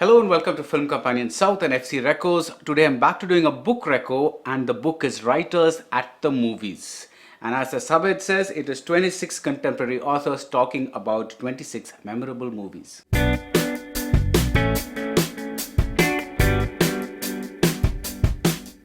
Hello and welcome to Film Companion South and FC Recco's. Today I'm back to doing a book reco and the book is Writers at the Movies. And as the subhead says, it is 26 contemporary authors talking about 26 memorable movies.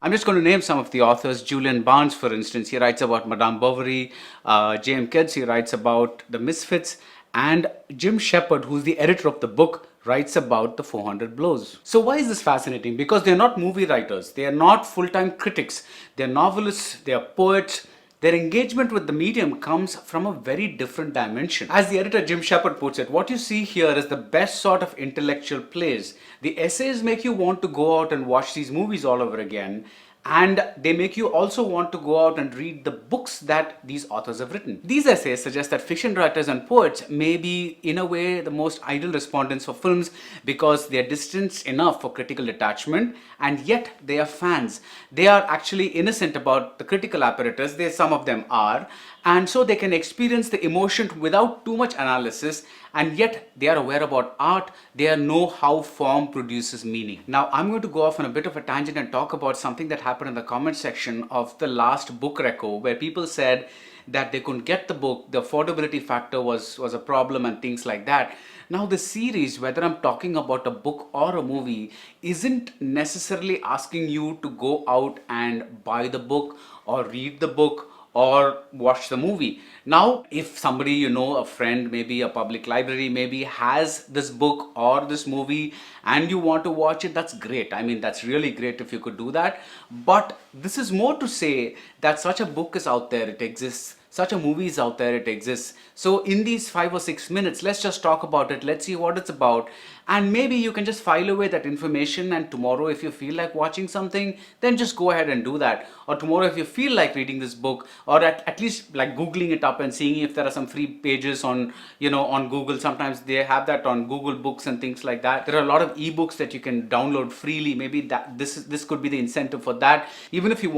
I'm just going to name some of the authors. Julian Barnes, for instance, he writes about Madame Bovary. J.M. Kids, he writes about The Misfits. And Jim Shepard, who's the editor of the book, writes about The 400 Blows. So why is this fascinating? Because they're not movie writers. They are not full-time critics. They're novelists. They are poets. Their engagement with the medium comes from a very different dimension. As the editor Jim Shepard puts it, what you see here is the best sort of intellectual plays. The essays make you want to go out and watch these movies all over again, and they make you also want to go out and read the books that these authors have written. These essays suggest that fiction writers and poets may be, in a way, the most ideal respondents for films because they are distanced enough for critical detachment, and yet they are fans. They are actually innocent about the critical apparatus, some of them are, and so they can experience the emotion without too much analysis, and yet they are aware about art. They know how form produces meaning. Now I'm going to go off on a bit of a tangent and talk about something that happened in the comment section of the last book reco, where people said that they couldn't get the book, the affordability factor was a problem and things like that. Now the series, whether I'm talking about a book or a movie, isn't necessarily asking you to go out and buy the book or read the book or watch the movie. Now, if somebody, a friend, maybe a public library, maybe has this book or this movie and you want to watch it, that's great. I mean, that's really great if you could do that. But this is more to say that such a book is out there, it exists. Such a movie is out there, it exists. So in these 5 or 6 minutes, let's just talk about it. Let's see what it's about. And maybe you can just file away that information, and tomorrow if you feel like watching something, then just go ahead and do that. Or tomorrow if you feel like reading this book, or at least like Googling it up and seeing if there are some free pages on, on Google. Sometimes they have that on Google Books and things like that. There are a lot of ebooks that you can download freely. Maybe this could be the incentive for that. Even if you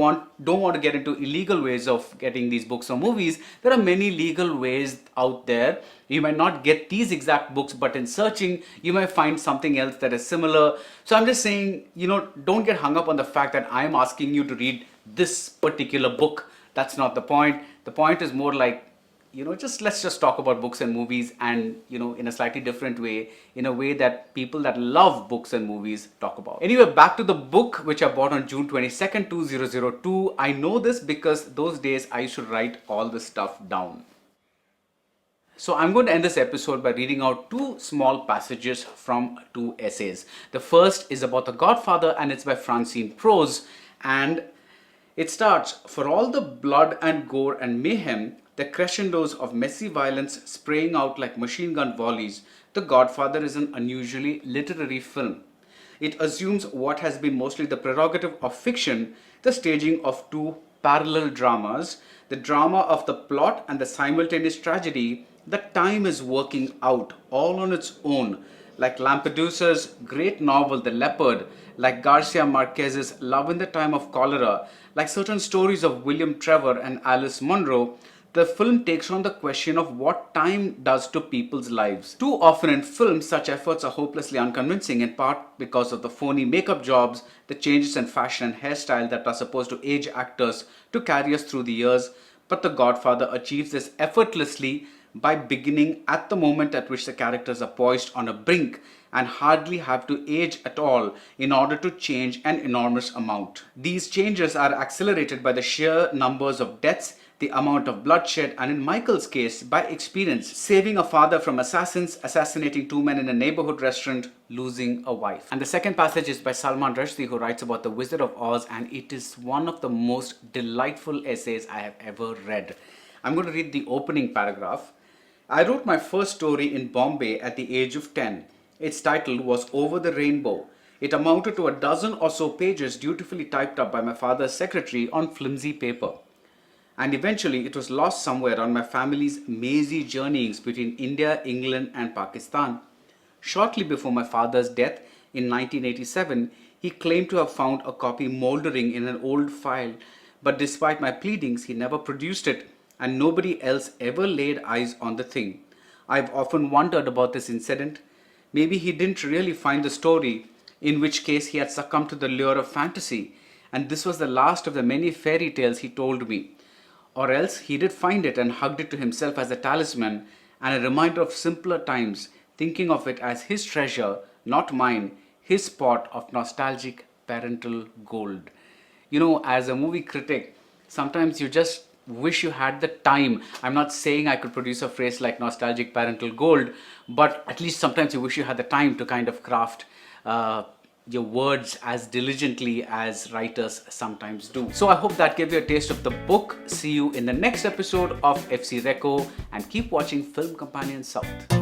don't want to get into illegal ways of getting these books or movies, there are many legal ways out there. You might not get these exact books, but in searching, you might find something else that is similar. So I'm just saying, don't get hung up on the fact that I'm asking you to read this particular book. That's not the point. The point is more like, let's just talk about books and movies and, in a slightly different way, in a way that people that love books and movies talk about. Anyway, back to the book, which I bought on June 22nd, 2002. I know this because those days I used to write all this stuff down. So I'm going to end this episode by reading out 2 small passages from 2 essays. The first is about The Godfather and it's by Francine Prose, and it starts, "For all the blood and gore and mayhem, the crescendos of messy violence spraying out like machine gun volleys, The Godfather is an unusually literary film. It assumes what has been mostly the prerogative of fiction, the staging of 2 parallel dramas, the drama of the plot and the simultaneous tragedy. The time is working out all on its own, like Lampedusa's great novel The Leopard, like Garcia Marquez's Love in the Time of Cholera, like certain stories of William Trevor and Alice Munro. The film takes on the question of what time does to people's lives. Too often in films, such efforts are hopelessly unconvincing, in part because of the phony makeup jobs, the changes in fashion and hairstyle that are supposed to age actors to carry us through the years. But The Godfather achieves this effortlessly by beginning at the moment at which the characters are poised on a brink and hardly have to age at all in order to change an enormous amount. These changes are accelerated by the sheer numbers of deaths, the amount of bloodshed, and in Michael's case, by experience, saving a father from assassins, assassinating 2 men in a neighborhood restaurant, losing a wife. And the second passage is by Salman Rushdie, who writes about The Wizard of Oz, and it is one of the most delightful essays I have ever read. I'm going to read the opening paragraph. "I wrote my first story in Bombay at the age of 10. Its title was Over the Rainbow. It amounted to a dozen or so pages dutifully typed up by my father's secretary on flimsy paper. And eventually it was lost somewhere on my family's mazy journeyings between India, England and Pakistan. Shortly before my father's death in 1987, he claimed to have found a copy mouldering in an old file, but despite my pleadings, he never produced it, and nobody else ever laid eyes on the thing. I've often wondered about this incident. Maybe he didn't really find the story, in which case he had succumbed to the lure of fantasy, and this was the last of the many fairy tales he told me. Or else he did find it and hugged it to himself as a talisman and a reminder of simpler times, thinking of it as his treasure, not mine, his spot of nostalgic parental gold. As a movie critic, sometimes you just wish you had the time. I'm not saying I could produce a phrase like nostalgic parental gold, but at least sometimes you wish you had the time to kind of craft your words as diligently as writers sometimes do. So I hope that gave you a taste of the book. See you in the next episode of FC Recco, and keep watching Film Companion South.